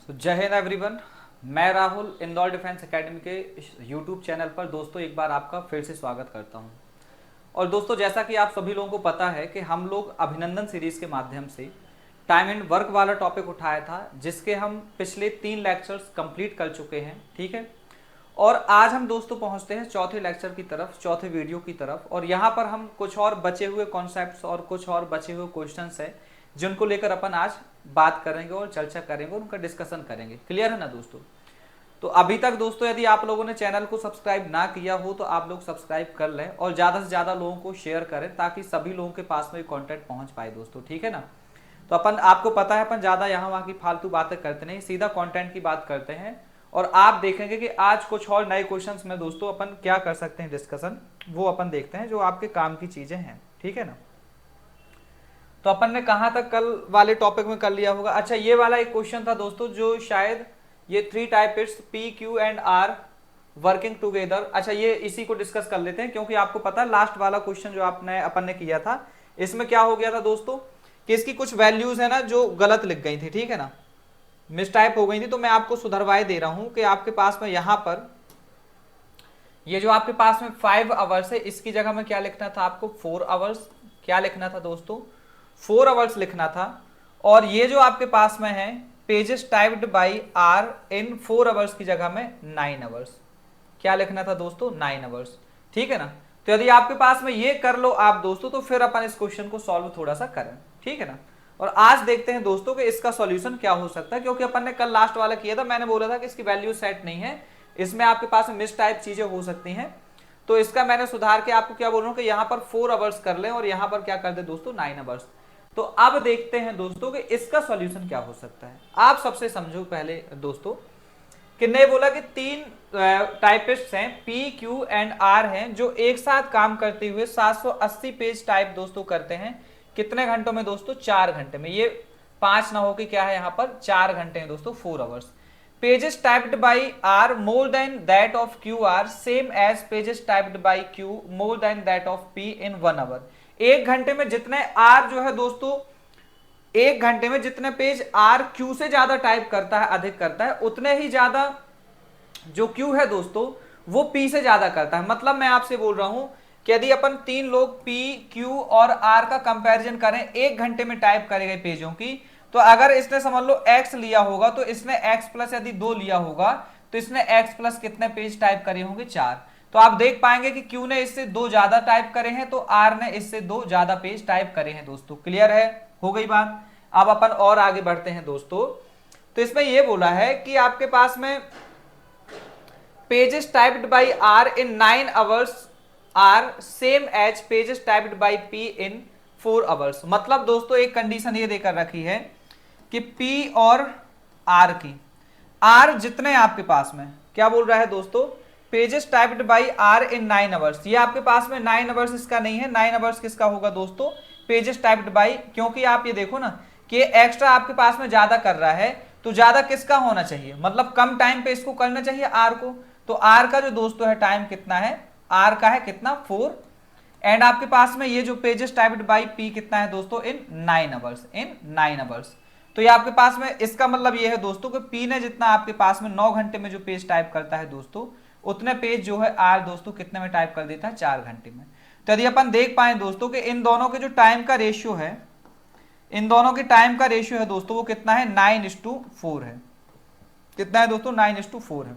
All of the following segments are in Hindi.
तो जय हिंद एवरीवन। मैं राहुल इंदौर डिफेंस एकेडमी के यूट्यूब चैनल पर दोस्तों एक बार आपका फिर से स्वागत करता हूं। और दोस्तों जैसा कि आप सभी लोगों को पता है कि हम लोग अभिनंदन सीरीज के माध्यम से टाइम एंड वर्क वाला टॉपिक उठाया था, जिसके हम पिछले 3 लेक्चर्स कंप्लीट कर चुके हैं। ठीक है, और आज हम दोस्तों पहुंचते हैं चौथे लेक्चर की तरफ, चौथे वीडियो की तरफ। और यहाँ पर हम कुछ और बचे हुए कॉन्सेप्ट्स और कुछ और बचे हुए क्वेश्चंस हैं जिनको लेकर अपन आज बात करेंगे और चर्चा करेंगे और उनका डिस्कशन करेंगे। क्लियर है ना दोस्तों? तो अभी तक दोस्तों यदि आप लोगों ने चैनल को सब्सक्राइब ना किया हो तो आप लोग सब्सक्राइब कर लें और ज़्यादा से ज़्यादा लोगों को शेयर करें ताकि सभी लोगों के पास में कंटेंट पहुंच पाए दोस्तों। ठीक है ना? तो अपन, आपको पता है, अपन ज़्यादा यहाँ वहाँ की फालतू बातें करते नहीं, सीधा कंटेंट की बात करते हैं। और आप देखेंगे कि आज कुछ और नए क्वेश्चंस में दोस्तों अपन क्या कर सकते हैं डिस्कशन, वो अपन देखते हैं जो आपके काम की चीज़ें हैं। ठीक है ना? तो अपन ने कहाँ तक कल वाले टॉपिक में कर लिया होगा? अच्छा, ये वाला एक क्वेश्चन था दोस्तों जो शायद ये 3 types P Q and R working together. अच्छा, ये इसी को डिस्कस कर लेते हैं क्योंकि आपको पता है लास्ट वाला क्वेश्चन जो अपन ने किया था, इसमें क्या हो गया था दोस्तों कि इसकी कुछ वैल्यूज है ना जो गलत लिख गई थी। ठीक है ना, मिस टाइप हो गई थी। तो मैं आपको सुधरवाए दे रहा हूं कि आपके पास में यहां पर ये जो आपके पास में 5 आवर्स है, इसकी जगह में क्या लिखना था आपको? 4 आवर्स। क्या लिखना था दोस्तों? 4 आवर्स लिखना था। और ये जो आपके पास में है pages typed by R in 4 hours की जगह में 9 आवर्स। क्या लिखना था दोस्तों? 9 आवर्स। ठीक है ना? तो यदि आपके पास में ये कर लो आप दोस्तों, तो फिर अपन इस क्वेश्चन को सॉल्व थोड़ा सा करें। ठीक है ना? और आज देखते हैं दोस्तों कि इसका सॉल्यूशन क्या हो सकता है, क्योंकि अपन ने कल लास्ट वाला किया था, मैंने बोला था कि इसकी वैल्यू सेट नहीं है, इसमें आपके पास में मिस टाइप चीजें हो सकती हैं। तो इसका मैंने सुधार के आपको क्या बोल रहा हूं कि यहां पर 4 आवर्स कर लें और यहां पर क्या कर दे दोस्तों? 9 आवर्स। तो अब देखते हैं दोस्तों कि इसका सॉल्यूशन क्या हो सकता है। आप सबसे समझो पहले दोस्तों कि ने बोला कि 3 टाइपिस्ट हैं, पी क्यू एंड आर हैं, जो एक साथ काम करते हुए 780 पेज टाइप दोस्तों करते हैं। कितने घंटों में दोस्तों? 4 घंटे में। ये 5 ना होकर क्या है यहाँ पर 4 घंटे हैं दोस्तों, 4 hours. Pages typed by R more than that of Q are same as pages typed by Q more than that of P in 1 hour. 1 घंटे में जितने आर जो है दोस्तों, 1 घंटे में जितने पेज आर क्यू से ज्यादा टाइप करता है, अधिक करता है, उतने ही ज्यादा जो क्यू है दोस्तों वो पी से ज्यादा करता है। मतलब मैं आपसे बोल रहा हूं कि यदि अपन 3 लोग पी क्यू और आर का कंपैरिजन करें 1 घंटे में टाइप करे गए पेजों की, तो अगर इसने समझ लो x लिया होगा तो इसने x प्लस यदि 2 लिया होगा तो इसने x प्लस कितने पेज टाइप करे होंगे? 4। तो आप देख पाएंगे कि Q ने इससे 2 ज्यादा टाइप करे हैं तो R ने इससे 2 ज्यादा पेज टाइप करे हैं दोस्तों। क्लियर है? हो गई बात। अब अपन और आगे बढ़ते हैं दोस्तों। तो इसमें यह बोला है कि आपके पास में pages typed by R in 9 hours are same as pages typed by P in 4 hours. मतलब दोस्तों एक कंडीशन ये देकर रखी है कि P और R की, R जितने आपके पास में क्या बोल रहा है दोस्तों? Pages typed by R in 9 hours. ये आपके पास में 9 आवर्स इसका नहीं है, 9 आवर्स किसका होगा दोस्तों? पेजेस टाइप्ड बाई, क्योंकि आप ये देखो ना कि एक्स्ट्रा आपके पास में ज्यादा कर रहा है तो ज्यादा किसका होना चाहिए? मतलब कम टाइम पे इसको करना चाहिए R को। तो R का जो दोस्तों है टाइम कितना है? R का है कितना? 4। एंड आपके पास में ये जो पेजेस टाइप्ड बाई P कितना है दोस्तों? इन 9 आवर्स, इन 9 आवर्स। तो ये आपके पास में इसका मतलब ये है दोस्तों कि P ने जितना आपके पास में 9 घंटे में जो पेज टाइप करता है दोस्तों, उतने पेज जो है R दोस्तों कितने में टाइप कर देता है? 4 घंटे में। तो यदि अपन देख पाए दोस्तों कि इन दोनों के जो टाइम का रेशियो है, इन दोनों के टाइम का रेशियो है दोस्तों वो कितना है? 9:4 है। कितना है दोस्तों? 9:4 है।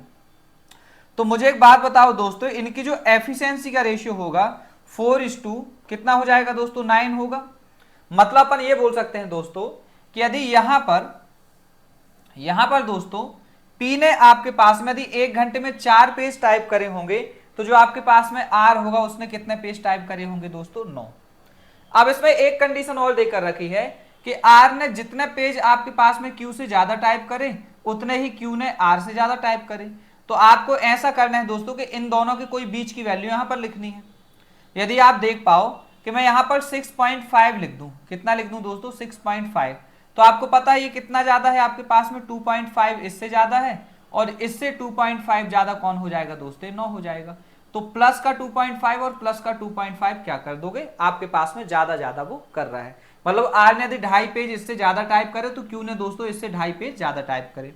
तो मुझे एक बात बताओ दोस्तों, इनकी जो एफिशिएंसी का रेशियो होगा 4:, कितना हो जाएगा दोस्तों? 9 होगा। मतलब अपन ये बोल सकते हैं दोस्तों कि यदि यहां पर दोस्तों P ने आपके पास में यदि 1 घंटे में 4 पेज टाइप करे होंगे तो जो आपके पास में R होगा उसने कितने पेज टाइप करे होंगे दोस्तों? 9। अब इसमें एक कंडीशन और देकर रखी है कि R ने जितने पेज आपके पास में Q से ज्यादा टाइप करे उतने ही Q ने R से ज्यादा टाइप करे। तो आपको ऐसा करना है दोस्तों कि इन दोनों की कोई बीच की वैल्यू यहां पर लिखनी है। यदि आप देख पाओ कि मैं यहां पर 6.5 लिख दूं, कितना लिख दूं दोस्तों? 6.5। तो आपको पता है ये कितना ज्यादा है आपके पास में? 2.5 इससे ज्यादा है और इससे 2.5 ज्यादा कौन हो जाएगा दोस्तों? 9 हो जाएगा। तो प्लस का 2.5 और प्लस का 2.5 क्या कर दोगे? आपके पास में ज्यादा वो कर रहा है। मतलब आर ने यदि 2.5 पेज इससे ज्यादा टाइप करे तो क्यू ने दोस्तों इससे 2.5 पेज ज्यादा टाइप करे।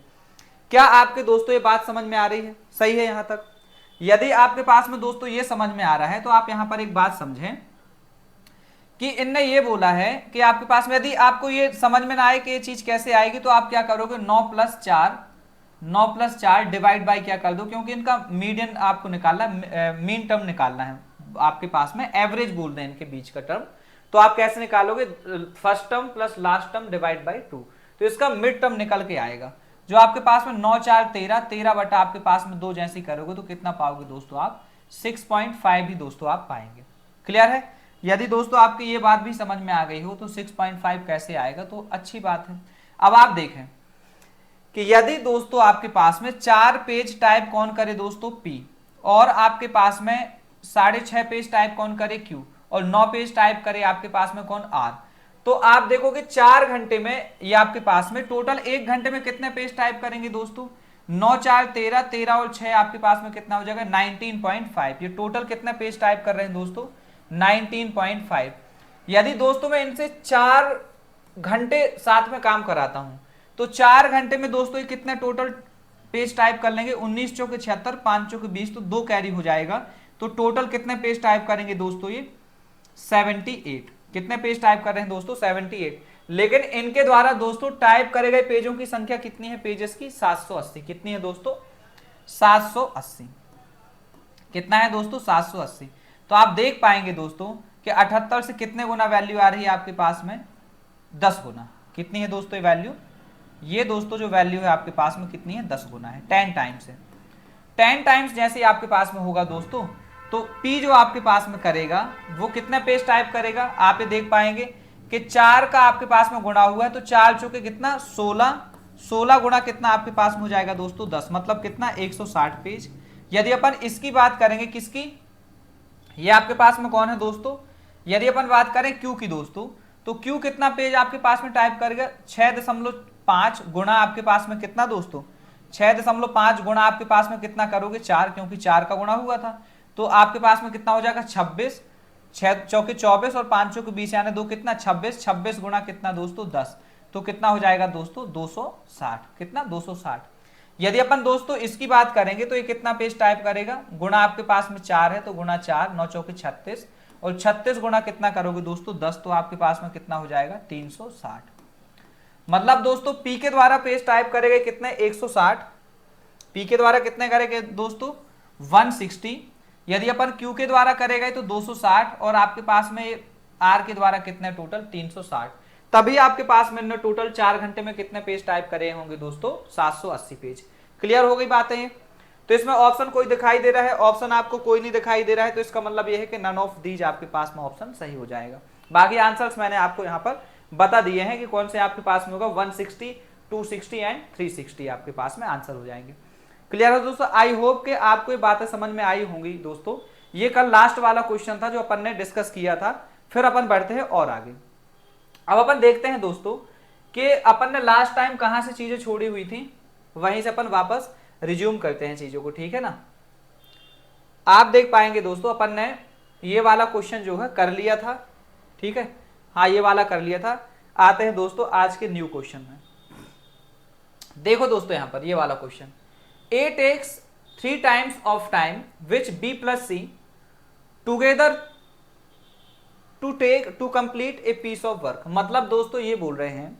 क्या आपके दोस्तों ये बात समझ में आ रही है? सही है यहां तक? यदि आपके पास में दोस्तों ये समझ में आ रहा है तो आप यहां पर एक बात समझें कि इनने ये बोला है कि आपके पास में, यदि आपको ये समझ में ना आए कि ये चीज कैसे आएगी, तो आप क्या करोगे, 9 + 4 डिवाइड बाई क्या कर दो, क्योंकि इनका मीडियन आपको निकालना है, मीन टर्म निकालना है आपके पास में, एवरेज बोल दें इनके बीच का टर्म। तो आप कैसे निकालोगे, first term plus last term divide by 2, तो इसका मिड टर्म निकल के आएगा जो आपके पास में 9 4 13, 13 बटा आपके पास में 2 जैसे करोगे तो कितना पाओगे दोस्तों आप, 6.5 ही दोस्तों आप पाएंगे। क्लियर है? यदि दोस्तों आपकी ये बात भी समझ में आ गई हो तो 6.5 कैसे आएगा, तो अच्छी बात है। अब आप देखें कि यदि दोस्तों आपके पास में 4 पेज टाइप कौन करे दोस्तों, P, और आपके पास में 6.5 पेज टाइप कौन करे, Q, और 9 पेज टाइप करे आपके पास में कौन, R, तो आप देखोगे 4 घंटे में ये आपके पास में टोटल 1 घंटे में कितने पेज टाइप करेंगे दोस्तों, 9 4 13, 13 और 6 आपके पास में कितना हो जाएगा, 19.5। ये टोटल कितने पेज टाइप कर रहे हैं दोस्तों, 19.5। यदि दोस्तों मैं इनसे 4 घंटे साथ में काम कराता हूं तो 4 घंटे में दोस्तों ये कितने टोटल पेज टाइप कर लेंगे, 19 चौके 76, 5 चौके 20, तो 2 कैरी हो जाएगा। तो टोटल कितने पेज टाइप करेंगे दोस्तों, ये 78। कितने पेज टाइप कर रहे हैं दोस्तों, 78। लेकिन इनके द्वारा दोस्तों टाइप करे गए पेजों की संख्या कितनी है, पेजेस की 780। कितनी है दोस्तों, 780। कितना है दोस्तों, 780। तो आप देख पाएंगे दोस्तों कि 78 से कितने गुना वैल्यू आ रही है आपके पास में, 10 गुना। कितनी है दोस्तों ये वैल्यू, ये दोस्तों जो वैल्यू है आपके पास में कितनी है, 10 गुना है, 10 टाइम्स है। 10 टाइम्स जैसे आपके पास में होगा दोस्तों, तो P जो आपके पास में करेगा वो कितना पेज टाइप करेगा, आप ये देख पाएंगे कि 4 का आपके पास में गुणा हुआ है, तो 4 चौके कितना, 16, 16 गुणा कितना आपके पास में हो जाएगा दोस्तों, 10, मतलब कितना, 160 पेज। यदि अपन इसकी बात करेंगे, किसकी, ये आपके पास में कौन है दोस्तों, यदि अपन बात करें Q की दोस्तों, तो Q कितना पेज आपके पास में टाइप करेगा, 6.5 गुणा आपके पास में कितना दोस्तों, 6.5 गुणा आपके पास में कितना करोगे, 4, क्योंकि 4 का गुणा हुआ था, तो आपके पास में कितना हो जाएगा, 26, 6 चौके 24 और 5 चौके 20 यानी 2, कितना 26, 26 गुणा कितना दोस्तों 10, तो कितना हो जाएगा दोस्तों 260। कितना, 260। यदि अपन दोस्तों इसकी बात करेंगे तो ये कितना पेज टाइप करेगा, गुणा आपके पास में 4 है तो गुणा 4, 9 चौके 36, और 36 गुणा कितना करोगे दोस्तों 10, तो आपके पास में कितना हो जाएगा 360। मतलब दोस्तों P के द्वारा पेज टाइप करेंगे कितने, 160। P के द्वारा कितने करेंगे दोस्तों, 160। यदि अपन Q के द्वारा करेगा तो 260, और आपके पास में R के द्वारा कितने, टोटल 360। तभी आपके पास में टोटल 4 घंटे में कितने पेज टाइप करे होंगे दोस्तों, 780 पेज। क्लियर हो गई बातें? तो इसमें ऑप्शन कोई दिखाई दे रहा है, ऑप्शन आपको कोई नहीं दिखाई दे रहा है, तो इसका मतलब यह है कि नन ऑफ दीज आपके पास में ऑप्शन सही हो जाएगा। बाकी आंसर्स मैंने आपको यहाँ पर बता दिए हैं कि कौन से आपके पास में होगा, 160, 260 एंड 360 आपके पास में आंसर हो जाएंगे। क्लियर है दोस्तों? आई होप कि आपको ये बातें समझ में आई होंगी दोस्तों। ये कल लास्ट वाला क्वेश्चन था जो अपन ने डिस्कस किया था। फिर अपन बढ़ते हैं और आगे। अब अपन देखते हैं दोस्तों कि अपन ने लास्ट टाइम कहां से चीजें छोड़ी हुई थी, वहीं से अपन वापस रिज्यूम करते हैं चीजों को, ठीक है ना। आप देख पाएंगे दोस्तों अपन ने ये वाला क्वेश्चन जो है कर लिया था, ठीक है, हाँ ये वाला कर लिया था। आते हैं दोस्तों आज के न्यू क्वेश्चन में। देखो दोस्तों यहां पर ये वाला question, A takes 3 times of time which B plus C together to complete a piece of work। मतलब दोस्तों ये बोल रहे हैं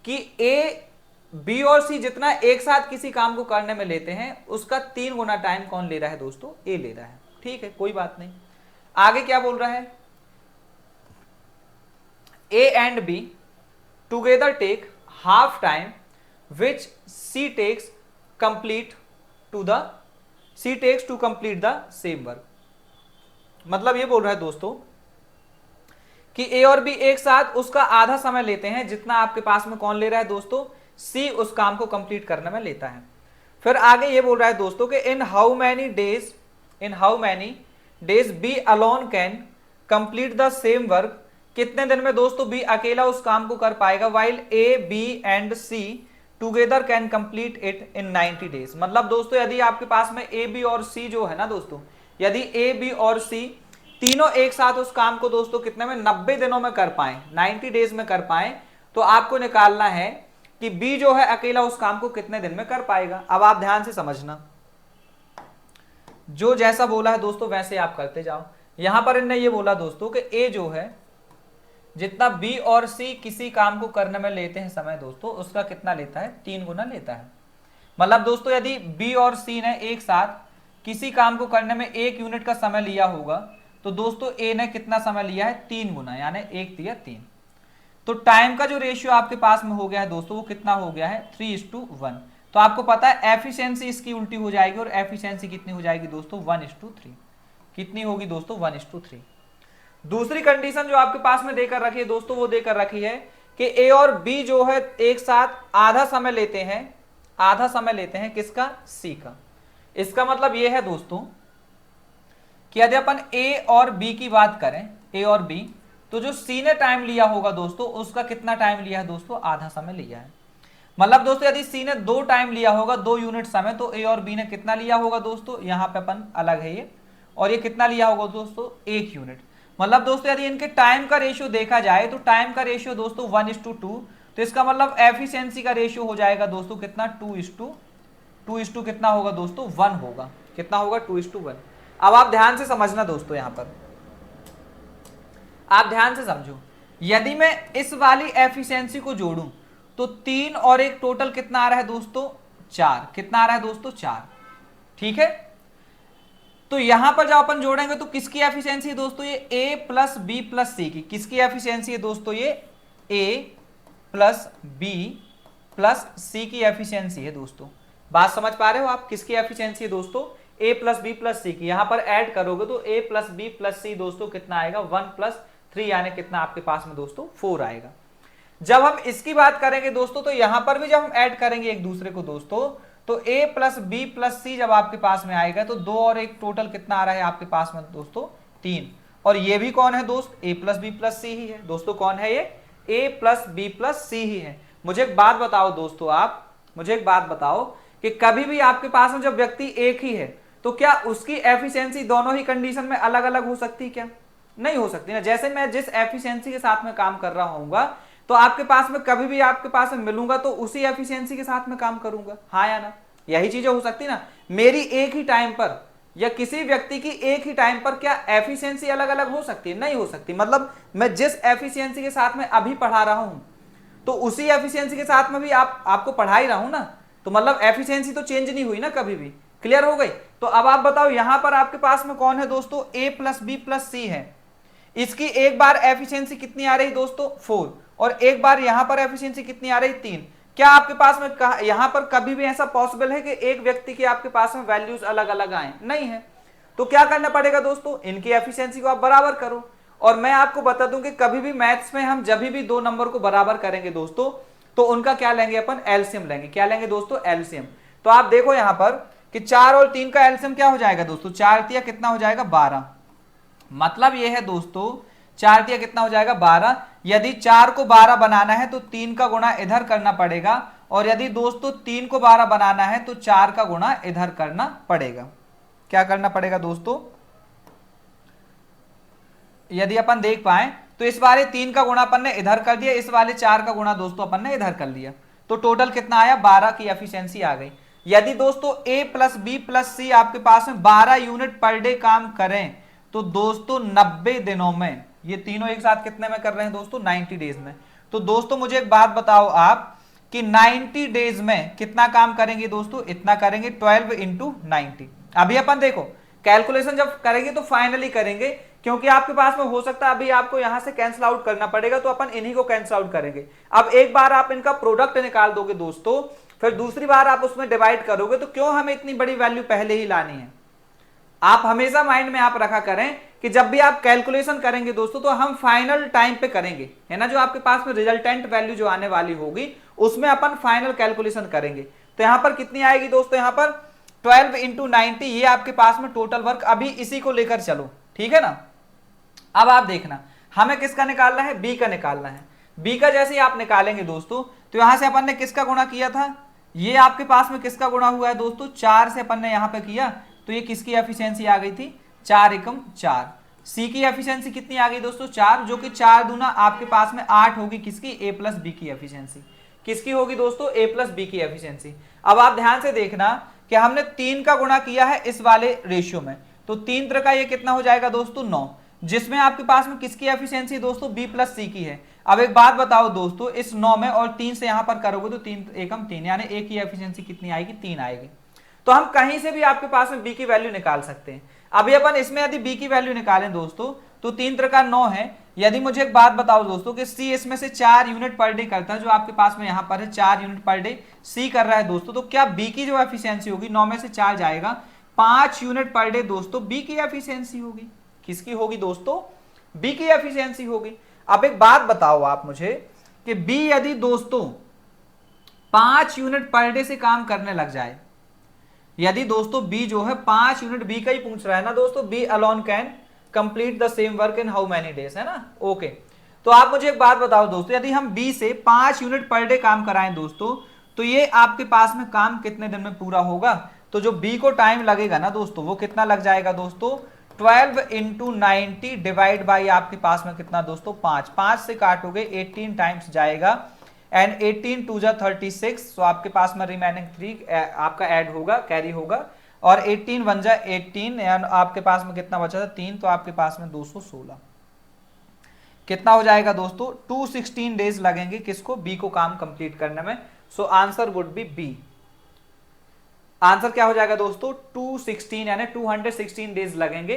कि A, B और C जितना एक साथ किसी काम को करने में लेते हैं उसका 3 गुना टाइम कौन ले रहा है दोस्तों, A ले रहा है। ठीक है, कोई बात नहीं। आगे क्या बोल रहा है, A and B together take half time which C takes to complete the same work। मतलब ये बोल रहा है दोस्तों कि A और B एक साथ उसका आधा समय लेते हैं जितना आपके पास में कौन ले रहा है दोस्तों, C उस काम को कंप्लीट करने में लेता है। फिर आगे ये बोल रहा है दोस्तों कि इन how many days B alone can complete the same work। कितने दिन में दोस्तों B अकेला उस काम को कर पाएगा, while A, B and C together can complete it in 90 days. मतलब दोस्तों यदि आपके पास में ए बी और सी जो है ना दोस्तों, यदि ए बी और सी तीनों एक साथ उस काम को दोस्तों कितने में, 90 दिनों में कर पाए, 90 डेज में कर पाए, तो आपको निकालना है कि बी जो है अकेला उस काम को कितने दिन में कर पाएगा। अब आप ध्यान से समझना, जो जैसा बोला है दोस्तों वैसे आप करते जाओ। यहां पर इन्होंने ये बोला दोस्तों कि ए जो है जितना बी और सी किसी काम को करने में लेते हैं समय दोस्तों, उसका कितना लेता है, 3 गुना लेता है। मतलब दोस्तों यदि बी और सी ने एक साथ किसी काम को करने में 1 यूनिट का समय लिया होगा, तो दोस्तों ए ने कितना समय लिया है, 3 गुना, यानी 1 तिया 3। तो टाइम का जो रेशियो आपके पास में हो गया है दोस्तों, वो कितना हो गया है, 3:1। तो आपको पता है एफिशिएंसी इसकी उल्टी हो जाएगी, और एफिशिएंसी कितनी हो जाएगी दोस्तों, 1:3। कितनी होगी दोस्तों, 1:3। दूसरी कंडीशन जो आपके पास में देकर रखी है दोस्तों, वो देकर रखी है कि ए और बी जो है एक साथ आधा समय लेते हैं, आधा समय लेते हैं किसका, सी का। इसका मतलब ये है दोस्तों कि यदि अपन ए और बी की बात करें, ए और बी, तो जो सी ने टाइम लिया होगा दोस्तों, उसका कितना टाइम लिया है दोस्तों, आधा समय लिया है। मतलब दोस्तों यदि सी ने 2 टाइम लिया होगा, 2 यूनिट समय, तो ए और बी ने कितना लिया होगा दोस्तों, यहां पे अपन अलग है ये, और ये कितना लिया होगा दोस्तों, 1 यूनिट। मतलब दोस्तों यदि इनके टाइम का रेशियो देखा जाए तो टाइम का रेशियो दोस्तों 1:2, तो इसका मतलब एफिशिएंसी का रेशियो हो जाएगा दोस्तों कितना, 2:2 कितना होगा दोस्तों, 1 होगा। कितना होगा, 2:1। अब आप ध्यान से समझना दोस्तों, यहां पर आप ध्यान से समझो, यदि मैं इस वाली एफिशिएंसी को जोड़ूं तो 3 और 1 टोटल कितना आ रहा है दोस्तों, 4। कितना आ रहा है दोस्तों, 4। ठीक है, तो यहां पर जब अपन जोड़ेंगे तो किसकी एफिशिएंसी है दोस्तों, ये ए प्लस बी प्लस सी की। किसकी एफिशिएंसी है दोस्तों, ये ए प्लस बी प्लस सी की एफिशिएंसी है दोस्तों। बात समझ पा रहे हो आप, किसकी एफिशिएंसी है दोस्तों, ए प्लस बी प्लस सी की। यहां पर ऐड करोगे तो ए प्लस बी प्लस सी दोस्तों कितना आएगा, 1 + 3, यानी कितना आपके पास में दोस्तों, 4 आएगा। जब हम इसकी बात करेंगे दोस्तों, तो यहां पर भी जब हम ऐड करेंगे एक दूसरे को दोस्तों, तो a प्लस बी प्लस सी जब आपके पास में आएगा तो 2 और 1 टोटल कितना आ रहा है आपके पास में दोस्तों, 3। और ये भी कौन है दोस्त, a प्लस बी प्लस सी ही है दोस्तों। कौन है ये, a प्लस बी प्लस सी ही है। मुझे एक बात बताओ दोस्तों, आप मुझे एक बात बताओ कि कभी भी आपके पास में जब व्यक्ति एक ही है, तो क्या उसकी एफिशिएंसी दोनों ही कंडीशन में अलग अलग हो सकती, क्या नहीं हो सकती ना। जैसे मैं जिस एफिशिएंसी के साथ में काम कर रहा हूँगा, तो आपके पास में कभी भी आपके पास में मिलूंगा तो उसी एफिशिएंसी के साथ में काम करूंगा, हाँ या ना। यही चीजें हो सकती ना, मेरी एक ही टाइम पर या किसी व्यक्ति की एक ही टाइम पर क्या एफिशिएंसी अलग अलग हो सकती है, नहीं हो सकती। मतलब मैं जिस एफिशिएंसी के साथ में अभी पढ़ा रहा हूं, तो उसी एफिशिएंसी के साथ में भी आपको पढ़ा ही रहा हूं ना, तो मतलब एफिशिएंसी तो चेंज नहीं हुई ना कभी भी। क्लियर हो गई। तो अब आप बताओ, यहां पर आपके पास में कौन है दोस्तों, a प्लस बी प्लस सी है। इसकी एक बार एफिशिएंसी कितनी आ रही दोस्तों, 4, और एक बार यहां पर एफिशिएंसी कितनी आ रही, 3। क्या आपके पास में यहां पर कभी भी ऐसा पॉसिबल है कि एक व्यक्ति के आपके पास में वैल्यूज अलग अलग आए, नहीं है। तो क्या करना पड़ेगा दोस्तों, इनकी एफिशिएंसी को आप बराबर करो। और मैं आपको बता दूं कि कभी भी मैथ्स में हम जब भी 2 नंबर को बराबर करेंगे दोस्तों, तो उनका क्या लेंगे अपन, एलसीएम लेंगे। क्या लेंगे दोस्तों, एलसीएम। तो आप देखो यहां पर कि 4 और 3 का एलसीएम क्या हो जाएगा दोस्तों, 4 तिया कितना हो जाएगा, 12। मतलब यह है दोस्तों, 4 तिया कितना हो जाएगा, 12। यदि 4 को 12 बनाना है तो 3 का गुणा इधर करना पड़ेगा, और यदि दोस्तों 3 को 12 बनाना है तो 4 का गुणा इधर करना पड़ेगा। क्या करना पड़ेगा दोस्तों, यदि अपन देख पाए तो इस वाले 3 का गुणा अपन ने इधर कर दिया, इस वाले 4 का गुणा दोस्तों अपन ने इधर कर लिया, तो टोटल कितना आया, 12 की एफिशिएंसी आ गई। यदि दोस्तों a प्लस बी प्लस सी आपके पास में 12 यूनिट पर डे काम करें, तो दोस्तों 90 दिनों में, ये तीनों एक साथ कितने में कर रहे हैं दोस्तों, 90 डेज में। तो दोस्तों मुझे एक बात बताओ आप कि 90 डेज में कितना काम करेंगे दोस्तों, इतना करेंगे, 12 × 90। अभी अपन देखो कैलकुलेशन जब करेंगे तो फाइनली करेंगे, क्योंकि आपके पास में हो सकता है अभी आपको यहां से कैंसिल आउट करना पड़ेगा, तो अपन इन्हीं को कैंसिल आउट करेंगे। अब एक बार आप इनका प्रोडक्ट निकाल दोगे दोस्तों, फिर दूसरी बार आप उसमें डिवाइड करोगे, तो क्यों हमें इतनी बड़ी वैल्यू पहले ही लानी है। आप हमेशा माइंड में आप रखा करें कि जब भी आप कैलकुलेशन करेंगे दोस्तों, तो हम फाइनल टाइम पे करेंगे, है ना। जो आपके पास में रिजल्टेंट वैल्यू जो आने वाली होगी, उसमें अपन फाइनल कैलकुलेशन करेंगे। तो यहां पर कितनी आएगी दोस्तों, यहां पर 12 × 90, ये आपके पास में टोटल वर्क। अभी इसी को लेकर चलो, ठीक है ना। अब आप देखना, हमें किसका निकालना है, बी का निकालना है। बी का जैसे ही आप निकालेंगे दोस्तों, तो यहां से अपन ने किसका गुणा किया था, ये आपके पास में किसका गुणा हुआ है दोस्तों, 4 से अपन ने यहां पे किया, तो ये किसकी एफिशिएंसी आ गई थी, 4 × 4। सी की एफिशिएंसी कितनी आ गई दोस्तों, 4, जो कि 4 दूना आपके पास में 8 होगी, किसकी, a प्लस बी की एफिशिएंसी। किसकी होगी दोस्तों, a प्लस बी की एफिशिएंसी। अब आप ध्यान से देखना कि हमने 3 का गुणा किया है इस वाले रेशियो में, तो 3 तरह का ये कितना हो जाएगा दोस्तों 9, जिसमें आपके पास में किसकी एफिशिएंसी दोस्तों बी प्लस सी की है। अब एक बात बताओ दोस्तों, इस 9 में और 3 से यहां पर करोगे तो 3 एकम 3, यानी ए की एफिशिएंसी कितनी आएगी, 3 आएगी। तो हम कहीं से भी आपके पास में बी की वैल्यू निकाल सकते हैं। अभी अपन इसमें यदि बी की वैल्यू निकालें दोस्तों तो 3 तरह का 9 है। यदि मुझे एक बात बताओ दोस्तों कि सी इसमें से 4 यूनिट पर डे करता है, जो आपके पास में यहां पर है 4 यूनिट पर डे सी कर रहा है दोस्तों, तो क्या बी की जो एफिशिएंसी होगी, 9 में से 4 जाएगा, 5 यूनिट पर डे दोस्तों बी की एफिशिएंसी होगी। किसकी होगी दोस्तों, बी की एफिशिएंसी होगी। अब एक बात बताओ आप मुझे कि बी यदि दोस्तों 5 यूनिट पर डे से काम करने लग जाए, यदि दोस्तों बी जो है 5 यूनिट, बी का ही पूछ रहा है ना दोस्तों, B alone can complete the same work in how many days, है ना, ओके। तो आप मुझे एक बात बताओ दोस्तों, यदि हम बी से 5 यूनिट पर डे काम कराएं दोस्तों, तो ये आपके पास में काम कितने दिन में पूरा होगा। तो जो बी को टाइम लगेगा ना दोस्तों, वो कितना लग जाएगा दोस्तों, 12 इंटू 90 डिवाइड बाई आपके पास में कितना दोस्तों 5, 5 से काटोगे 18 टाइम्स जाएगा, एंड 18 टू जा 36, तो आपके पास में रिमेनिंग 3 आपका ऐड होगा, कैरी होगा, और 18 वन जा 18, एंड आपके पास में कितना बचा था 3, तो आपके पास में 216 कितना हो जाएगा दोस्तों, 216 डेज लगेंगे किसको, बी को काम कंप्लीट करने में। So answer would be B. आंसर क्या हो जाएगा दोस्तों, 216 यानी 216 डेज लगेंगे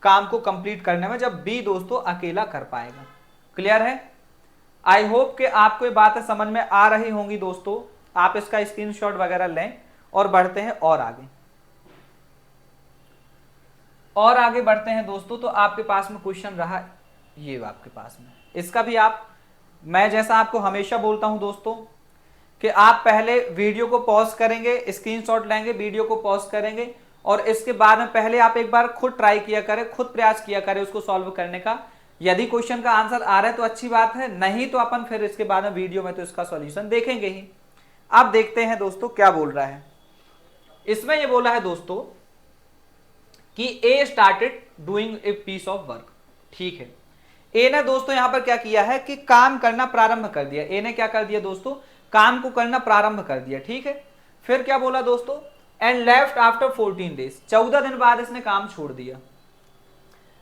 काम को कंप्लीट करने में, जब बी दोस्तों अकेला कर पाएगा। क्लियर है? आई होप कि आपको ये बातें समझ में आ रही होंगी दोस्तों। आप इसका स्क्रीनशॉट वगैरह लें और बढ़ते हैं और आगे बढ़ते हैं दोस्तों। तो आपके पास में क्वेश्चन रहा ये आपके पास में, इसका भी आप, मैं जैसा आपको हमेशा बोलता हूं दोस्तों कि आप पहले वीडियो को पॉज करेंगे, स्क्रीनशॉट लेंगे, वीडियो को पॉज करेंगे, और इसके बाद में पहले आप एक बार खुद ट्राई किया करें, खुद प्रयास किया करें उसको सॉल्व करने का। यदि क्वेश्चन का आंसर आ रहा है तो अच्छी बात है, नहीं तो अपन फिर इसके बाद में वीडियो में तो इसका सॉल्यूशन देखेंगे ही। अब देखते हैं दोस्तों क्या बोल रहा है। इसमें ये बोला है दोस्तों कि a started doing a piece of work. ठीक है, ए ने दोस्तों यहां पर क्या किया है कि काम करना प्रारंभ कर दिया। ए ने क्या कर दिया दोस्तों, काम को करना प्रारंभ कर दिया। ठीक है, फिर क्या बोला दोस्तों, एंड लेफ्ट आफ्टर 14 डेज, 14 दिन बाद इसने काम छोड़ दिया।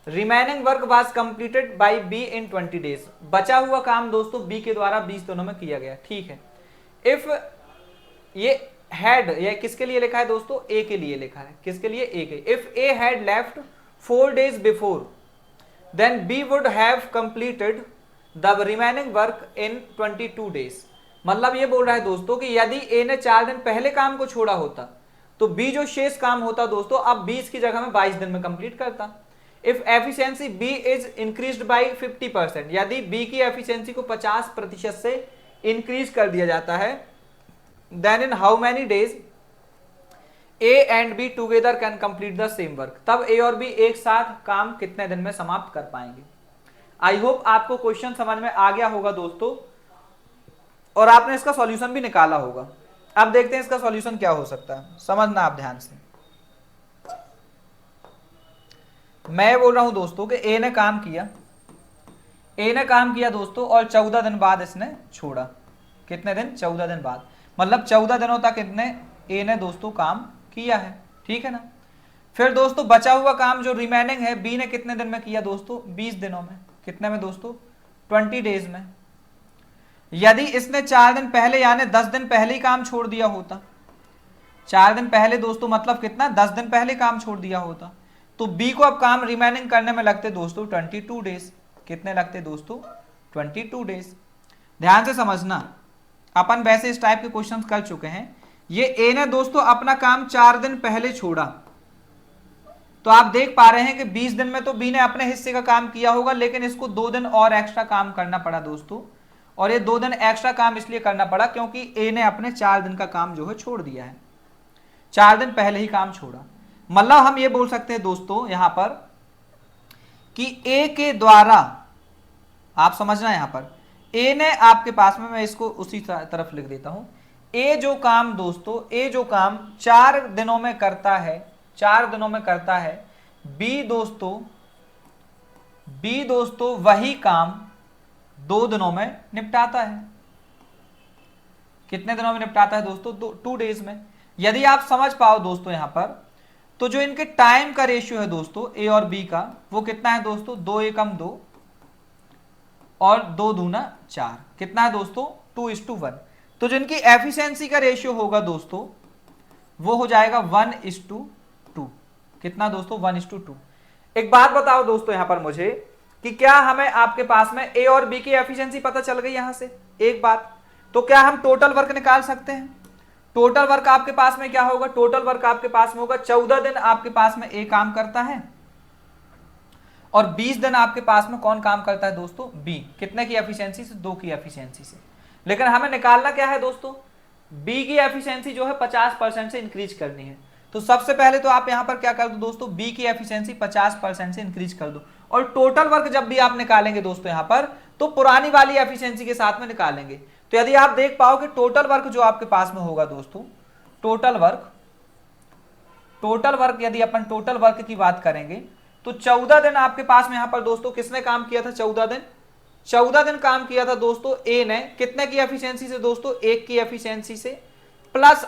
Remaining work was completed by be in 20 days, बचा हुआ काम दोस्तों बी के द्वारा 20 दिनों में किया गया। ठीक है, इफ ये हैड, ये किसके लिए लिखा है दोस्तों, ए के लिए लिखा है, किसके लिए, ए के। If A had left 4 days before, then B would have completed the remaining work in 22 days। मतलब ये बोल रहा है दोस्तों कि यदि ए ने 4 दिन पहले काम को छोड़ा होता तो बी जो शेष काम होता दोस्तों अब 20 की जगह में 22 दिन में कंप्लीट करता। If efficiency B is increased by 50%, यदि बी की एफिशिएंसी को 50% से इंक्रीज कर दिया जाता है, then in how many days A and B together can complete the same work, तब ए और बी एक साथ काम कितने दिन में समाप्त कर पाएंगे। आई होप आपको क्वेश्चन समझ में आ गया होगा दोस्तों, और आपने इसका सॉल्यूशन भी निकाला होगा। अब देखते हैं इसका सॉल्यूशन क्या हो सकता है, समझना आप ध्यान से। मैं बोल रहा हूं दोस्तों कि ए ने काम किया दोस्तों, और 14 दिन बाद इसने छोड़ा। कितने दिन, 14 दिन बाद, मतलब 14 दिनों तक इतने ए ने दोस्तों काम किया है। ठीक है ना, फिर दोस्तों बचा हुआ काम जो रिमेनिंग है बी ने कितने दिन में किया दोस्तों, 20 दिनों में। कितने में दोस्तों, 20 डेज में। यदि इसने 4 दिन पहले यानी 10 दिन पहले ही काम छोड़ दिया होता, 4 दिन पहले दोस्तों मतलब कितना, 10 दिन पहले काम छोड़ दिया होता, तो बी को अब काम रिमेनिंग करने में लगते दोस्तों 22 डेज। कितने लगते दोस्तों, 22 डेज। ध्यान से समझना, अपन वैसे इस टाइप के क्वेश्चंस कर चुके हैं। ये ए ने दोस्तों अपना काम 4 दिन पहले छोड़ा, तो आप देख पा रहे हैं कि 20 दिन में तो बी ने अपने हिस्से का काम किया होगा, लेकिन इसको 2 दिन और एक्स्ट्रा काम करना पड़ा दोस्तों। और ये 2 दिन एक्स्ट्रा काम इसलिए करना पड़ा क्योंकि ए ने अपने 4 दिन का काम जो है छोड़ दिया है, 4 दिन पहले ही काम छोड़ा। मतलब हम ये बोल सकते हैं दोस्तों यहां पर कि ए के द्वारा, आप समझना यहां पर, ए ने आपके पास में, मैं इसको उसी तरफ लिख देता हूं, ए जो काम दोस्तों, ए जो काम 4 दिनों में करता है, 4 दिनों में करता है, बी दोस्तों वही काम 2 दिनों में निपटाता है। कितने दिनों में निपटाता है दोस्तों? 2 डेज में। यदि आप समझ पाओ दोस्तों यहां पर, तो जो इनके टाइम का रेशियो है दोस्तों ए और बी का, वो कितना है दोस्तों? 2 एकम 2 और 2 दूना 4। कितना है दोस्तों? 2:1। तो जो इनकी एफिशिएंसी का रेशियो होगा दोस्तों, वो हो जाएगा 1:2। कितना दोस्तों? 1:2। एक बात बताओ दोस्तों यहां पर मुझे, कि क्या हमें आपके पास में ए और बी की एफिशिएंसी पता चल गई यहां से? एक बात, तो क्या हम टोटल वर्क निकाल सकते हैं? टोटल वर्क आपके पास में क्या होगा? टोटल वर्क आपके पास में होगा 14 दिन आपके पास में ए काम करता है और 20 दिन आपके पास में कौन काम करता है दोस्तों? बी। कितने की एफिशिएंसी से? 2 की एफिशिएंसी से। लेकिन हमें निकालना क्या है दोस्तों? बी की एफिशिएंसी जो है 50% से इंक्रीज करनी है। तो सबसे पहले तो आप यहां पर क्या कर दो दोस्तों? बी की एफिशिएंसी 50% से इंक्रीज कर दो, और टोटल वर्क जब भी आप निकालेंगे दोस्तों यहां पर, तो पुरानी वाली एफिशिएंसी के साथ में निकालेंगे। तो यदि आप देख पाओ कि टोटल वर्क जो आपके पास में होगा दोस्तों, टोटल वर्क यदि अपन टोटल वर्क की बात करेंगे, तो 14 दिन आपके पास में यहां पर दोस्तों किसने काम किया था? 14 दिन काम किया था दोस्तों ए ने। कितने की एफिशिएंसी से दोस्तों? 1 की एफिशिएंसी से। प्लस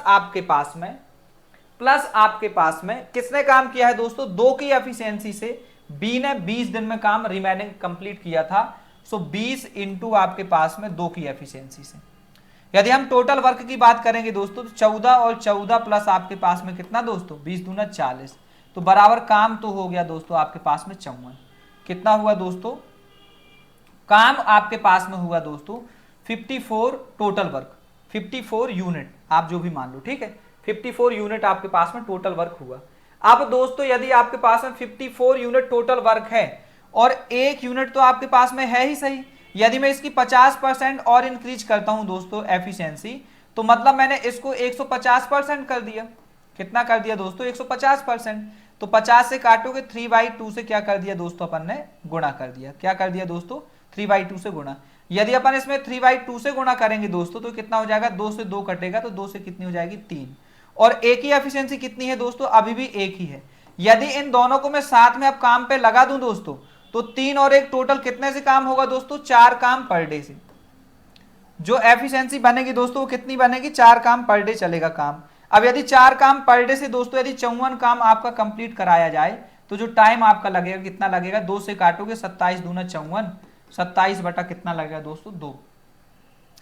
आपके पास में किसने काम किया है दोस्तों? 2 की एफिशिएंसी से। बी ने 20 दिन में काम रिमेनिंग कंप्लीट किया था। सो 20 इंटू आपके पास में 2 की एफिशिएंसी से। यदि हम टोटल वर्क की बात करेंगे दोस्तों, तो 14 और 14 प्लस आपके पास में कितना दोस्तों? 20 दूना 40। तो बराबर काम तो हो गया दोस्तों आपके पास में 54। कितना हुआ दोस्तों? काम आपके पास में हुआ दोस्तों 54 टोटल वर्क, 54 यूनिट आप जो भी मान लो, ठीक है। 54 यूनिट आपके पास में टोटल वर्क हुआ। अब दोस्तों यदि आपके पास में 54 यूनिट टोटल वर्क है और 1 यूनिट तो आपके पास में है ही सही, यदि मैं इसकी 50% और इंक्रीज करता हूं दोस्तों एफिशिएंसी, तो मतलब मैंने इसको 150% कर दिया। कितना कर दिया दोस्तों? 150%। तो 50 से काटोगे 3/2 से क्या कर दिया दोस्तों? अपन ने गुणा कर दिया। क्या कर दिया दोस्तों? 3/2 से गुणा। यदि अपन इसमें 3/2 से गुणा करेंगे दोस्तों, तो कितना हो जाएगा? 2 से 2 कटेगा, तो 2 से कितनी हो जाएगी? 3। और एक ही एफिशिएंसी कितनी है दोस्तों? अभी भी एक ही है। यदि इन दोनों को मैं साथ में अब काम पे लगा दूं दोस्तों, तो 3 और 1 टोटल कितने से काम होगा दोस्तों? 4 काम पर डे से। जो एफिशिएंसी बनेगी दोस्तों वो कितनी बनेगी? 4 काम पर डे चलेगा काम। अब यदि 4 काम पर डे से दोस्तों यदि 54 काम आपका कंप्लीट कराया जाए, तो जो टाइम आपका लगेगा कितना लगेगा? 2 से काटोगे 27 दूना 54, 27 बटा कितना लगेगा दोस्तों? 2।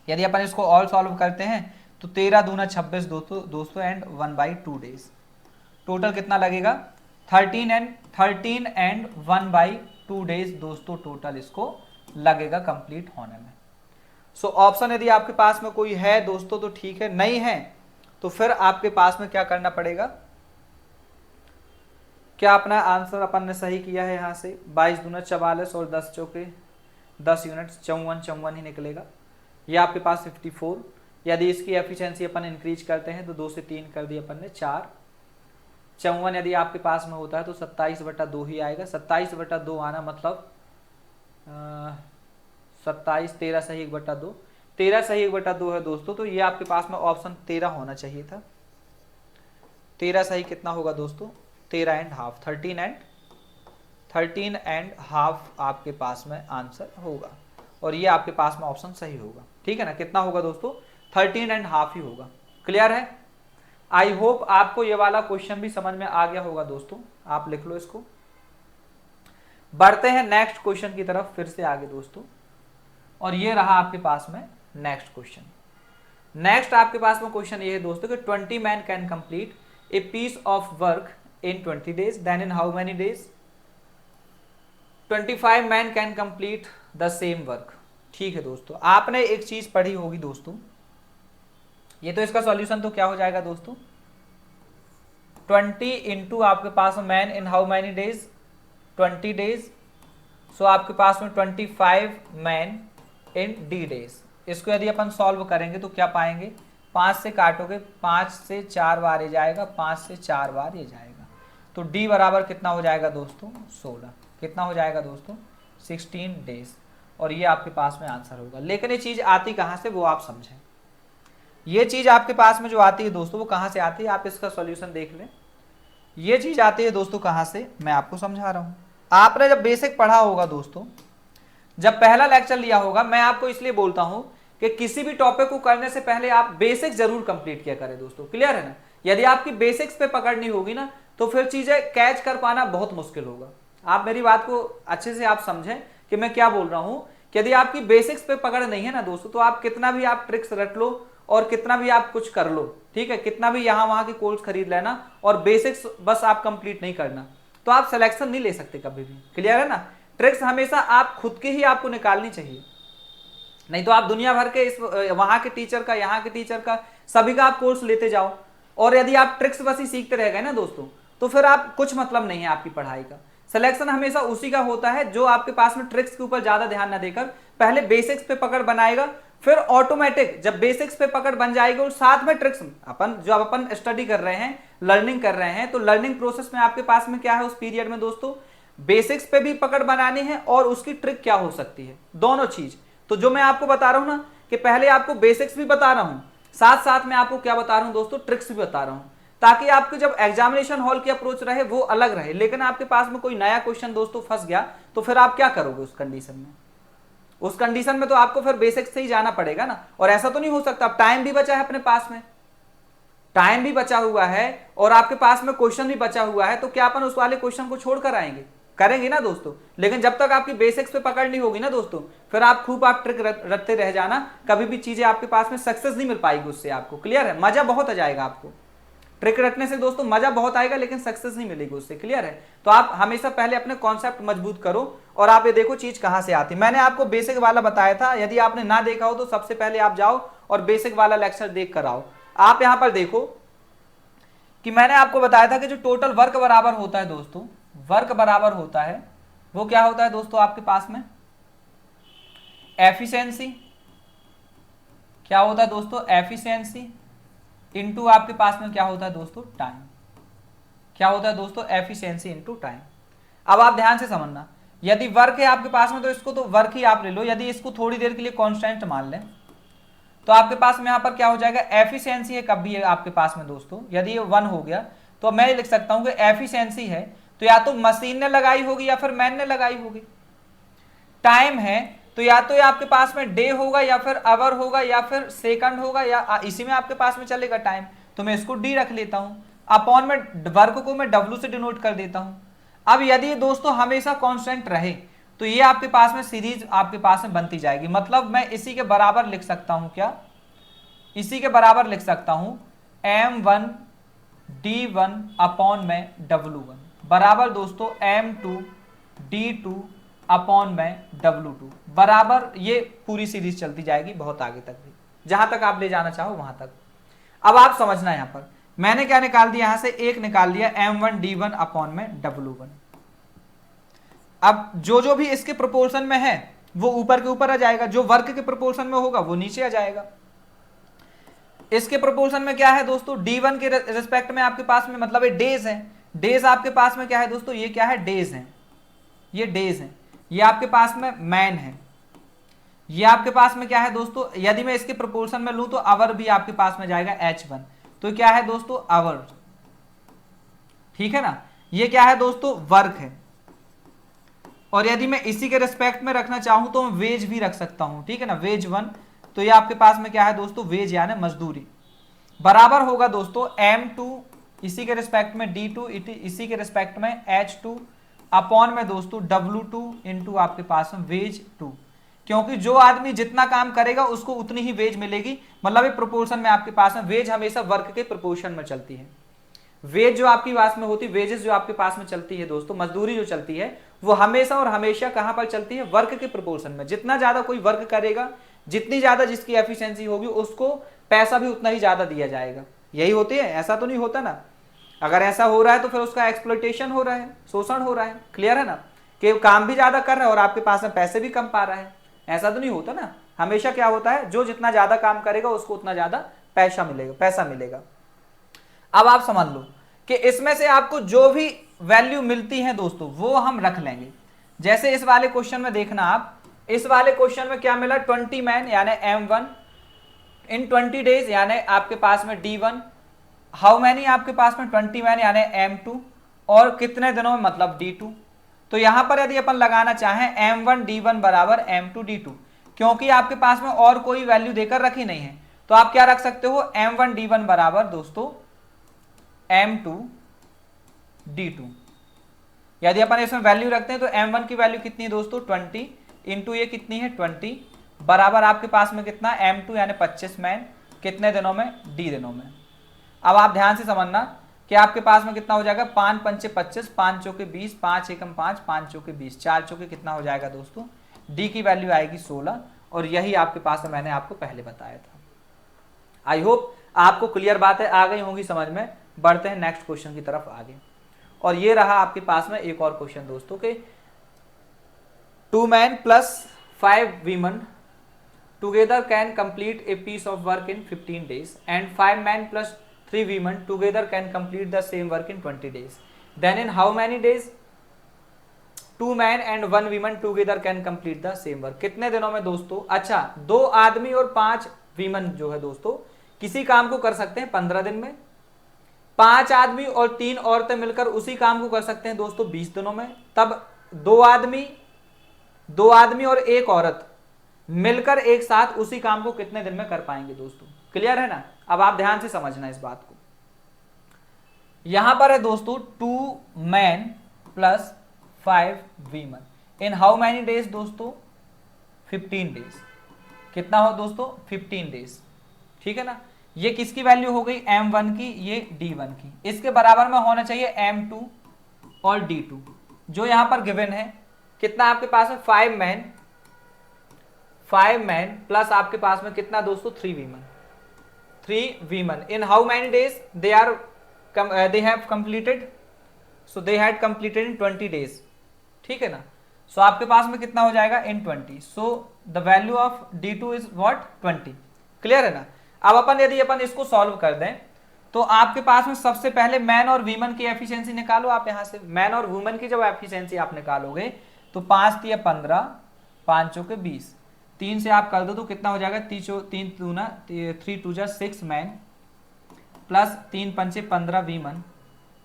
यदि अपन इसको और सॉल्व करते हैं तो 13 दूना 26 दोस्तों एंड 1/2 डेज। टोटल कितना लगेगा? 13 एंड 1/2 डेज दोस्तों टोटल इसको लगेगा कंप्लीट होने में। सो ऑप्शन यदि आपके पास में कोई है दोस्तों तो ठीक है, नहीं है तो फिर आपके पास में क्या करना पड़ेगा? क्या अपना आंसर अपन ने सही किया है? यहां से 22 दूना 44 और 10 चौके 10 यूनिट, 54 ही निकलेगा। ये आपके पास 54। यदि इसकी एफिशिएंसी अपन इंक्रीज करते हैं तो 2 से 3 कर दिया अपन ने 4। 54 यदि आपके पास में होता है तो 27/2 ही आएगा। 27/2 आना मतलब 27, 13 सही 1/2, 13 सही 1/2 है दोस्तों। तो ये आपके पास में ऑप्शन 13 होना चाहिए था। 13 सही कितना होगा दोस्तों? 13.5, 13.5 आपके पास में आंसर होगा, और ये आपके पास में ऑप्शन सही होगा। ठीक है ना? कितना होगा दोस्तों? 13.5 ही होगा। क्लियर है? आई होप आपको ये वाला क्वेश्चन भी समझ में आ गया होगा दोस्तों। आप लिख लो इसको। बढ़ते हैं नेक्स्ट क्वेश्चन की तरफ फिर से आगे दोस्तों, और ये रहा आपके पास में नेक्स्ट क्वेश्चन। नेक्स्ट आपके पास में क्वेश्चन ये है दोस्तों कि 20 man can complete a piece of work in 20 days, then in how many days? 25 man can complete the same work. ठीक है दोस्तों, आपने एक चीज पढ़ी होगी दोस्तों, ये तो इसका सॉल्यूशन तो क्या हो जाएगा दोस्तों? 20 इंटू आपके पास में man in how many days? 20 days. So आपके पास में 25 मैन इन डी डेज। इसको यदि अपन सॉल्व करेंगे तो क्या पाएंगे? 5 से काटोगे 5 से 4 बार ये जाएगा, 5 से 4 बार ये जाएगा, तो डी बराबर कितना हो जाएगा दोस्तों? 16। कितना हो जाएगा दोस्तों? 16 डेज। और ये आपके पास में आंसर होगा। लेकिन ये चीज आती कहां से वो आप समझें। ये चीज आपके पास में जो आती है दोस्तों वो कहां से आती है? आप इसका सॉल्यूशन देख लें। ये चीज आती है दोस्तों कहां से, मैं आपको समझा रहा हूं। आपने जब बेसिक पढ़ा होगा दोस्तों, जब पहला लेक्चर लिया होगा, मैं आपको इसलिए बोलता हूं कि किसी भी टॉपिक को करने से पहले आप बेसिक्स जरूर कंप्लीट किया करें दोस्तों। क्लियर है ना? यदि आपकी बेसिक्स पे पकड़नी होगी ना तो फिर चीजें कैच कर पाना बहुत मुश्किल होगा। आप मेरी बात को अच्छे से आप समझें कि मैं क्या बोल रहा हूं कि यदि आपकी बेसिक्स पे पकड़ नहीं है ना दोस्तों, तो आप कितना भी आप ट्रिक्स रट लो और कितना भी आप कुछ कर लो, ठीक है, कितना भी यहां वहां के कोर्स खरीद लेना और बेसिक्स बस आप कंप्लीट नहीं करना, तो आप सिलेक्शन नहीं ले सकते कभी भी। क्लियर है ना? ट्रिक्स हमेशा आप खुद के ही आपको निकालनी चाहिए, नहीं तो आप दुनिया भर के इस वहां के टीचर का, यहाँ के टीचर का, सभी का आप कोर्स लेते जाओ और यदि आप ट्रिक्स बस ही सीखते रह गए ना दोस्तों, तो फिर आप कुछ मतलब नहीं है आपकी पढ़ाई का। सिलेक्शन हमेशा उसी का होता है जो आपके पास में ट्रिक्स के ऊपर ज्यादा ध्यान न देकर पहले बेसिक्स पे पकड़ बनाएगा, फिर ऑटोमेटिक जब बेसिक्स पे पकड़ बन जाएगी और साथ में ट्रिक्स, अपन स्टडी कर रहे हैं, लर्निंग कर रहे हैं, तो लर्निंग प्रोसेस में आपके पास में क्या है उस पीरियड में दोस्तों, बेसिक्स पे भी पकड़ बनानी है और उसकी ट्रिक क्या हो सकती है, दोनों चीज। तो जो मैं आपको बता रहा हूं ना कि पहले आपको बेसिक्स भी बता रहा हूं, साथ साथ में आपको क्या बता रहा हूं दोस्तों, ट्रिक्स भी बता रहा हूं, ताकि आपके जब एग्जामिनेशन हॉल की अप्रोच रहे वो अलग रहे। लेकिन आपके पास में कोई नया क्वेश्चन दोस्तों फंस गया तो फिर आप क्या करोगे उस कंडीशन में? उस कंडीशन में तो आपको फिर बेसिक्स से ही जाना पड़ेगा ना। और ऐसा तो नहीं हो सकता, अब टाइम भी बचा है अपने पास में, टाइम भी बचा हुआ है और आपके पास में क्वेश्चन भी बचा हुआ है, तो क्या अपन उस वाले क्वेश्चन को छोड़कर आएंगे? करेंगे ना दोस्तों। लेकिन जब तक आपकी बेसिक्स पे पकड़ नहीं होगी ना दोस्तों, फिर आप खूब आप ट्रिक रटते रह जाना, कभी भी चीजें आपके पास में सक्सेस नहीं मिल पाएगी उससे आपको। क्लियर है? मजा बहुत आ जाएगा आपको ट्रिक रटने से दोस्तों, मजा बहुत आएगा लेकिन सक्सेस नहीं मिलेगी उससे। क्लियर है? तो आप हमेशा पहले अपने कॉन्सेप्ट मजबूत करो और आप ये देखो चीज कहां से आती। मैंने आपको बेसिक वाला बताया था, यदि आपने ना देखा हो तो सबसे पहले आप जाओ और बेसिक वाला लेक्चर देख कर आओ। आप यहां पर देखो कि मैंने आपको बताया था कि जो टोटल वर्क बराबर होता है दोस्तों, वर्क बराबर होता है वो क्या होता है दोस्तों आपके पास में, एफिशिएंसी। क्या होता है दोस्तों? एफिशिएंसी इनटू आपके पास में क्या होता है दोस्तों, टाइम। क्या होता है दोस्तों? Efficiency into time. अब आप ध्यान से समझना, यदि वर्क है आपके पास में तो इसको तो वर्क ही आप ले लो, यदि इसको थोड़ी देर के लिए कांस्टेंट मान लें तो आपके पास में यहां पर क्या हो जाएगा, एफिशिएंसी है कभी है आपके पास में दोस्तों, यदि ये 1 हो गया तो मैं लिख सकता हूं कि एफिशिएंसी है तो या तो मशीन ने लगाई होगी या फिर मैन ने लगाई होगी। टाइम है तो या तो ये आपके पास में डे होगा या फिर आवर होगा या फिर सेकंड होगा, या इसी में आपके पास में चलेगा टाइम, तो मैं इसको डी रख लेता हूं। अपॉन में वर्क को मैं डब्ल्यू से डिनोट कर देता हूं। अब यदि दोस्तों हमेशा कांस्टेंट रहे तो ये आपके पास में सीरीज आपके पास में बनती जाएगी। मतलब मैं इसी के बराबर लिख सकता हूं, क्या इसी के बराबर लिख सकता हूं, m1 d1 अपॉन में w1 बराबर दोस्तों m2 d2 अपॉन में w2 बराबर, ये पूरी सीरीज चलती जाएगी बहुत आगे तक भी, जहां तक आप ले जाना चाहो वहां तक। अब आप समझना, यहां पर मैंने क्या निकाल दिया, यहां से एक निकाल दिया m1 d1 अपॉन में w1। अब जो भी इसके प्रोपोर्शन में है वो ऊपर के ऊपर आ जाएगा, जो वर्क के प्रोपोर्शन में होगा वो नीचे आ जाएगा। इसके प्रोपोर्शन में क्या है दोस्तों, d1 के रिस्पेक्ट में आपके पास में मतलब ये डेज है, डेज आपके पास में क्या है दोस्तों, ये क्या है, डेज है, ये डेज है, ये आपके पास में मैन है, ये आपके पास में क्या है दोस्तों, यदि मैं इसके प्रोपोर्शन में लूं तो आवर भी आपके पास में जाएगा h1, तो क्या है दोस्तों, आवर। ठीक है ना? ये क्या है दोस्तों, वर्क है। और यदि मैं इसी के रिस्पेक्ट में रखना चाहूं तो मैं वेज भी रख सकता हूं, ठीक है ना, वेज 1, तो ये आपके पास में क्या है दोस्तों, वेज यानी मजदूरी, बराबर होगा दोस्तों m2 इसी के रिस्पेक्ट में d2 इसी के रिस्पेक्ट में h2 अपॉन में दोस्तों w2 इंटू आपके पास में वेज 2, क्योंकि जो आदमी जितना काम करेगा उसको उतनी ही वेज मिलेगी। मतलब ये प्रोपोर्शन में आपके पास में वेज हमेशा वर्क के प्रोपोर्शन में चलती है। वेज जो आपकी पास में होती है, वेजेस जो आपके पास में चलती है दोस्तों, मजदूरी जो चलती है वो हमेशा और हमेशा कहां पर चलती है, वर्क के प्रोपोर्शन में। जितना ज्यादा कोई वर्क करेगा, जितनी ज्यादा जिसकी एफिशिएंसी होगी उसको पैसा भी उतना ही ज्यादा दिया जाएगा। यही होती है, ऐसा तो नहीं होता ना। अगर ऐसा हो रहा है तो फिर उसका एक्सप्लॉयटेशन हो रहा है, शोषण हो रहा है। क्लियर है ना, कि काम भी ज्यादा कर रहा है और आपके पास में पैसे भी कम पा रहा है। ऐसा तो नहीं होता ना, हमेशा क्या होता है, जो जितना ज्यादा काम करेगा उसको उतना ज्यादा पैसा मिलेगा। अब आप समझ लो कि इसमें से आपको जो भी वैल्यू मिलती है दोस्तों वो हम रख लेंगे। जैसे इस वाले क्वेश्चन में देखना, आप इस वाले क्वेश्चन में क्या मिला, 20 मैन यानी m1 इन 20 डेज यानी आपके पास में d1, हाउ मैनी आपके पास में 20 मैन यानी m2, और कितने दिनों में मतलब d2। तो यहां पर यदि अपन लगाना चाहें m1 d1 बराबर m2 d2, क्योंकि आपके पास में और कोई वैल्यू देकर रखी नहीं है, तो आप क्या रख सकते हो, m1d1 बराबर दोस्तों m2 d2। यदि अपन इसमें वैल्यू रखते हैं तो m1 की वैल्यू कितनी है दोस्तों 20 इंटू ये कितनी है 20 बराबर आपके पास में कितना m2 यानी 25 मैन कितने दिनों में, d दिनों में। अब आप ध्यान से समझना कि आपके पास में कितना हो जाएगा, 5 पंचे 25, 5 चौके 20, 5 एकम 5, 5 चौके 20, 4 चौके कितना हो जाएगा दोस्तों, डी की वैल्यू आएगी 16, और यही आपके पास में मैंने आपको पहले बताया था। आई होप आपको क्लियर बातें आ गई होंगी समझ में। बढ़ते हैं नेक्स्ट क्वेश्चन की तरफ आगे, और ये रहा आपके पास में एक और क्वेश्चन दोस्तों के 2 men plus 5 women together can complete a piece of work in 15 days and 5 men plus 3 women together can complete the same work in 20 days. Then in how many days 2 men and 1 woman together can complete the same work? कितने दिनों में दोस्तों? अच्छा, 2 आदमी और 5 वीमन जो है दोस्तों किसी काम को कर सकते हैं 15 दिन में, 5 आदमी और 3 औरतें मिलकर उसी काम को कर सकते हैं दोस्तों 20 दिनों में, तब 2 आदमी और 1 औरत मिलकर एक साथ उसी काम को कितने दिन में कर पाएंगे दोस्तों? क्लियर है ना? अब आप ध्यान से समझना इस बात को। यहां पर है दोस्तों 2 men plus 5 women in how many days दोस्तों? 15 डेज। कितना हो दोस्तों? 15 डेज। ठीक है ना? ये किसकी वैल्यू हो गई? m1 की, ये d1 की। इसके बराबर में होना चाहिए m2 और d2 जो यहां पर गिवन है। कितना आपके पास में 5 men प्लस आपके पास में कितना दोस्तों 3 women in how many days they have completed? So they had completed in 20 days. ठीक है ना? सो आपके पास में कितना हो जाएगा इन 20। So the value of d2 is what 20। Clear है ना? अब यदि अपन इसको सॉल्व कर दें तो आपके पास में सबसे पहले मैन और वीमन की एफिशिएंसी निकालो। आप यहां से मैन और वुमन की जब एफिशिएंसी आप निकालोगे तो 5 3 15, 5 चौके 20, 3 से आप कर दो तो कितना हो जाएगा 3 दूना 3 2 6 मैन प्लस 3 पंचे 15 women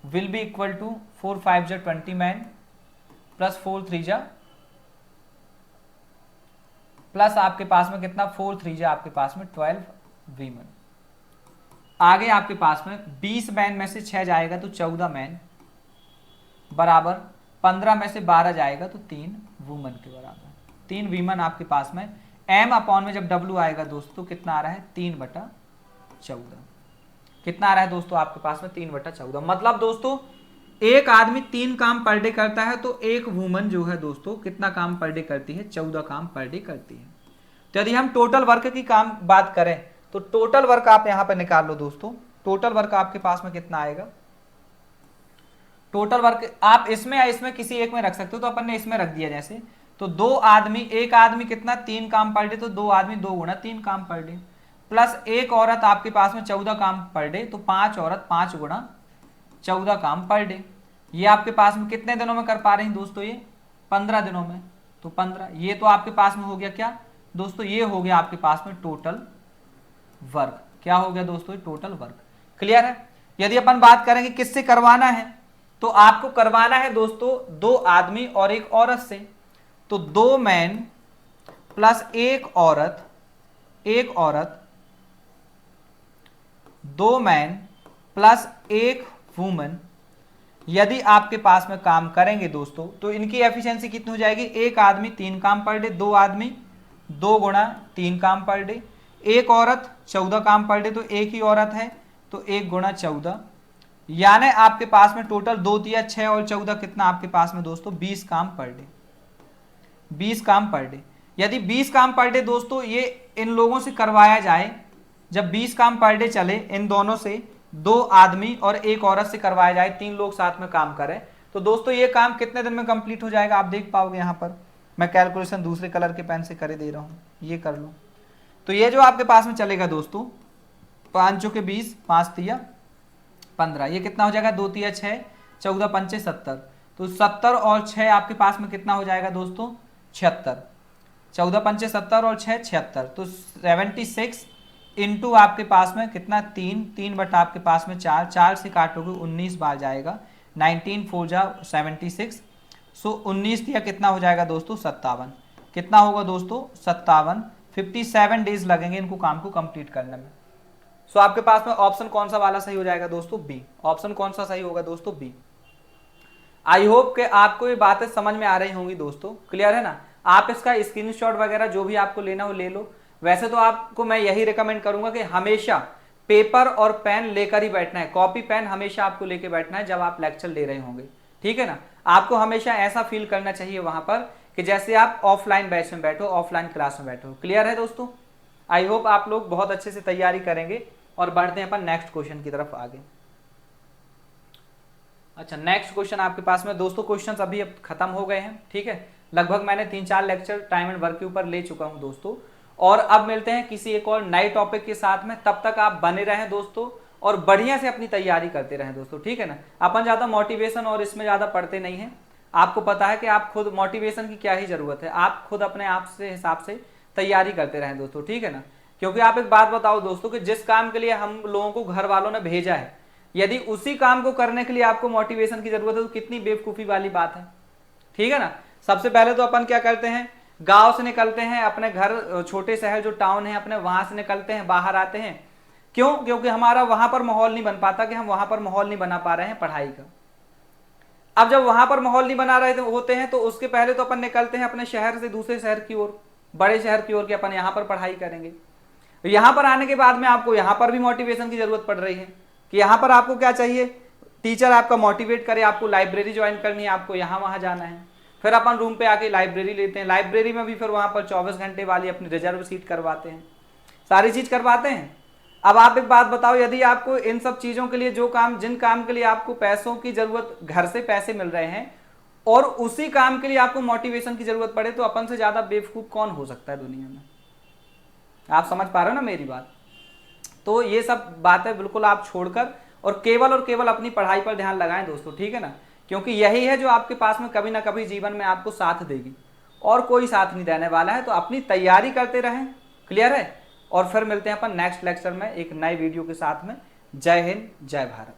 will be equal to 4 5 20 man plus 4 3 plus आपके पास में कितना 4 3 आपके पास में 12 वीमन। आगे आपके पास में 20 मैन में से 6 जाएगा तो 14 मैन बराबर 15 में से 12 जाएगा तो 3 वुमन के बराबर 3 वीमन आपके पास में। m अपॉन में जब w आएगा दोस्तों कितना आ रहा है 3/14। कितना आ रहा है दोस्तों आपके पास में 3/14। मतलब दोस्तों एक आदमी 3 काम पर डे करता है तो एक वुमन जो है दोस्तों कितना काम पर डे करती है? 14 काम पर डे करती है। तो यदि हम टोटल वर्क की काम बात करें तो टोटल वर्क आप यहां पर निकाल लो दोस्तों। टोटल वर्क आपके पास में कितना आएगा? टोटल वर्क आप इसमें या इसमें किसी एक में रख सकते हो, तो अपन ने इसमें रख दिया जैसे। तो 2 आदमी, एक आदमी कितना 3 काम पर डे, तो 2 आदमी 2 गुना 3 काम पर डे प्लस एक औरत आपके पास में 14 काम पर डे, तो 5 औरत 5 गुना 14 काम पर डे। ये आपके पास में कितने दिनों में कर पा रहे हैं दोस्तों? ये 15 दिनों में। तो 15 ये तो आपके पास में हो गया क्या दोस्तों? ये हो गया आपके पास में टोटल वर्क। क्या हो गया दोस्तों? Total work. क्लियर है? यदि अपन बात करेंगे किससे करवाना है तो आपको करवाना है दोस्तों 2 आदमी और 1 औरत से। तो 2 मैन प्लस 1 औरत 2 मैन प्लस 1 वुमन यदि आपके पास में काम करेंगे दोस्तों तो इनकी एफिशिएंसी कितनी हो जाएगी? एक आदमी 3 काम पर डे, 2 आदमी 2 गुना 3 काम पर डे, एक औरत 14 काम पर डे, तो एक ही औरत है तो 1 गुना 14, यानी आपके पास में टोटल 2 दिया 6 और 14 कितना आपके पास में दोस्तों 20 काम पर डे। 20 काम पर डे। यदि 20 काम पर डे दोस्तों ये इन लोगों से करवाया जाए, जब 20 काम पर डे चले इन दोनों से, 2 आदमी और 1 औरत से करवाया जाए, 3 लोग साथ में काम करें, तो दोस्तों ये काम कितने दिन में कंप्लीट हो जाएगा? आप देख पाओगे यहां पर मैं कैलकुलेशन दूसरे कलर के पेन से कर दे रहा हूं, ये कर लो। तो ये जो आपके पास में चलेगा दोस्तों 5 चौके 20, 5 तिया 15, ये कितना हो जाएगा 2 तिया 6, 14 पंचे 70, तो 70 और 6 आपके पास में कितना हो जाएगा दोस्तों 76। 14 पंचे 70 और 6 76, तो 76 इंटू आपके पास में कितना 3 बटा आपके पास में 4 से काटोगे 19 बार जाएगा, 19 4 जा 76। सो 19 या कितना हो जाएगा दोस्तों 57। कितना होगा दोस्तों 57 57 डेज लगेंगे इनको काम को कंप्लीट करने में। सो आपके पास में ऑप्शन कौन सा वाला सही हो जाएगा दोस्तों? बी। ऑप्शन कौन सा सही होगा दोस्तों? बी। आई होप कि आपको ये बातें समझ में आ रही होंगी दोस्तों, क्लियर है ना। आप इसका स्क्रीनशॉट वगैरह जो भी आपको लेना हो ले लो। वैसे तो आपको मैं यही रिकमेंड करूंगा कि हमेशा पेपर और पेन लेकर ही बैठना है, कॉपी पेन हमेशा आपको लेके बैठना है जब आप लेक्चर ले रहे होंगे, ठीक है ना। आपको हमेशा ऐसा फील करना चाहिए वहां पर कि जैसे आप ऑफलाइन बैच में बैठो, ऑफलाइन क्लास में बैठो। क्लियर है दोस्तों? आई होप आप लोग बहुत अच्छे से तैयारी करेंगे। और बढ़ते हैं अपन नेक्स्ट क्वेश्चन की तरफ आगे। अच्छा, नेक्स्ट क्वेश्चन आपके पास में दोस्तों, क्वेश्चंस अभी अब खत्म हो गए हैं, ठीक है। लगभग मैंने 3-4 लेक्चर टाइम एंड वर्क के ऊपर ले चुका हूं दोस्तों। और अब मिलते हैं किसी एक और नए टॉपिक के साथ में। तब तक आप बने रहें दोस्तों और बढ़िया से अपनी तैयारी करते रहें दोस्तों, ठीक है ना। अपन ज्यादा मोटिवेशन और इसमें ज्यादा पढ़ते नहीं है। आपको पता है कि आप खुद मोटिवेशन की क्या ही जरूरत है, आप खुद अपने आप से हिसाब से तैयारी करते रहें दोस्तों, ठीक है ना। क्योंकि आप एक बात बताओ दोस्तों कि जिस काम के लिए हम लोगों को घर वालों ने भेजा है, यदि उसी काम को करने के लिए आपको मोटिवेशन की जरूरत है तो कितनी बेवकूफी वाली बात है, ठीक है ना। सबसे पहले तो अपन क्या करते हैं, गांव से निकलते हैं, अपने घर छोटे शहर जो टाउन है अपने, वहां से निकलते हैं, बाहर आते हैं। क्यों? क्योंकि हमारा वहां पर माहौल नहीं बन पाता, कि हम वहां पर माहौल नहीं बना पा रहे हैं पढ़ाई का। अब जब वहां पर माहौल नहीं बना रहे होते हैं तो उसके पहले तो अपन निकलते हैं अपने शहर से दूसरे शहर की ओर, बड़े शहर की ओर, कि अपन यहाँ पर पढ़ाई करेंगे। यहां पर आने के बाद में आपको यहाँ पर भी मोटिवेशन की जरूरत पड़ रही है कि यहाँ पर आपको क्या चाहिए, टीचर आपका मोटिवेट करे, आपको लाइब्रेरी ज्वाइन करनी है, आपको यहाँ वहां जाना है। फिर अपन रूम पे आके लाइब्रेरी लेते हैं, लाइब्रेरी में भी फिर वहां पर 24 घंटे वाली अपनी रिजर्व सीट करवाते हैं, सारी चीज करवाते हैं। अब आप एक बात बताओ, यदि आपको इन सब चीजों के लिए जिन काम के लिए आपको पैसों की जरूरत, घर से पैसे मिल रहे हैं, और उसी काम के लिए आपको मोटिवेशन की जरूरत पड़े, तो अपन से ज्यादा बेवकूफ कौन हो सकता है दुनिया में। आप समझ पा रहे हो ना मेरी बात? तो ये सब बातें बिल्कुल आप छोड़कर और केवल अपनी पढ़ाई पर ध्यान लगाएं दोस्तों, ठीक है ना। क्योंकि यही है जो आपके पास में कभी ना कभी जीवन में आपको साथ देगी, और कोई साथ नहीं देने वाला है। तो अपनी तैयारी करते रहें, क्लियर है। और फिर मिलते हैं अपन नेक्स्ट लेक्चर में एक नए वीडियो के साथ में। जय हिंद, जय भारत।